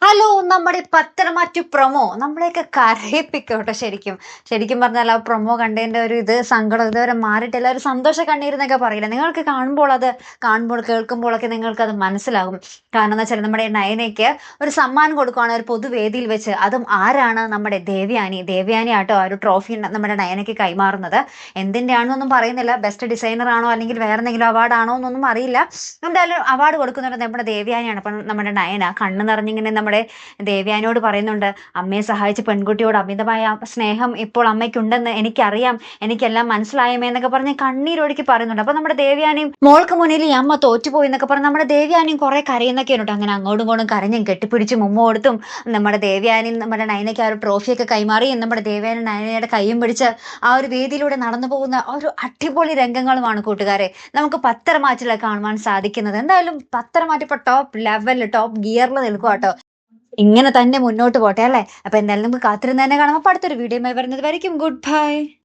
Hello നമ്മുടെ പത്തരമാറ്റു promo നമ്മളെയൊക്കെ കരയിപ്പിക്കും കേട്ടോ ശരിക്കും. ശരിക്കും പറഞ്ഞാൽ ആ പ്രൊമോ കണ്ടതിന്റെ ഒരു സങ്കടം ഇതുവരെ മാറിയിട്ടില്ല. ഒരു സന്തോഷ കണ്ണീരെന്നൊക്കെ പറയില്ല. നിങ്ങൾക്ക് കാണുമ്പോൾ കേൾക്കുമ്പോഴൊക്കെ നിങ്ങൾക്കത് മനസ്സിലാകും. കാരണം എന്ന് വെച്ചാൽ നമ്മുടെ നയനയ്ക്ക് ഒരു സമ്മാനം കൊടുക്കുകയാണ് ഒരു പൊതുവേദിയിൽ വെച്ച്. അതും ആരാണ്? നമ്മുടെ ദേവയാനി ആട്ടോ ആ ഒരു ട്രോഫി നമ്മുടെ നയനയ്ക്ക് കൈമാറുന്നത്. എന്തിന്റെ ആണെന്നൊന്നും പറയുന്നില്ല. ബെസ്റ്റ് ഡിസൈനർ ആണോ അല്ലെങ്കിൽ വേറെ എന്തെങ്കിലും അവാർഡ് ആണോ എന്നൊന്നും അറിയില്ല. എന്തായാലും അവാർഡ് കൊടുക്കുന്നുണ്ട് നമ്മുടെ ദേവയാനിയാണ്. അപ്പം നമ്മുടെ നയന കണ്ണ് നിറഞ്ഞിങ്ങനെ നമ്മുടെ ദേവയാനിയോട് പറയുന്നുണ്ട്, അമ്മയെ സഹായിച്ച പെൺകുട്ടിയോട് അമിതമായ സ്നേഹം ഇപ്പോൾ അമ്മയ്ക്കുണ്ടെന്ന് എനിക്കറിയാം, എനിക്കെല്ലാം മനസ്സിലായമേ എന്നൊക്കെ പറഞ്ഞ് കണ്ണീരൊഴുക്കി പറയുന്നുണ്ട്. അപ്പൊ നമ്മുടെ ദേവയാനിയും മോൾക്ക് മുന്നിൽ ഈ അമ്മ തോറ്റുപോയി എന്നൊക്കെ പറഞ്ഞ് നമ്മുടെ ദേവയാനിയും കുറെ കരയുന്നൊക്കെ ഉണ്ട്. അങ്ങനെ അങ്ങോട്ടും ഇങ്ങോട്ടും കരഞ്ഞും കെട്ടിപ്പിടിച്ചും ഉമ്മ കൊടുത്തും നമ്മുടെ ദേവയാനി നമ്മുടെ നയനയ്ക്ക് ആ ഒരു ട്രോഫിയൊക്കെ കൈമാറി നമ്മുടെ ദേവയാനി നയനയുടെ കൈയും പിടിച്ച് ആ ഒരു വേദിയിലൂടെ നടന്നു പോകുന്ന ഒരു അടിപൊളി രംഗങ്ങളുമാണ് കൂട്ടുകാരെ നമുക്ക് പത്തരമാറ്റിൽ കാണുവാൻ സാധിക്കുന്നത്. എന്തായാലും പത്തരമാറ്റ് ഇപ്പൊ ടോപ്പ് ലെവലിൽ ടോപ്പ് ഗിയറിൽ നിൽക്കുക കേട്ടോ. ഇങ്ങനെ തന്നെ മുന്നോട്ട് പോട്ടെ അല്ലേ? അപ്പൊ എന്തായാലും നമുക്ക് കാത്തിരുന്ന് തന്നെ കാണാം. അപ്പൊ അടുത്തൊരു വീഡിയോയുമായി വരുന്നത് വരയ്ക്കും ഗുഡ് ബൈ.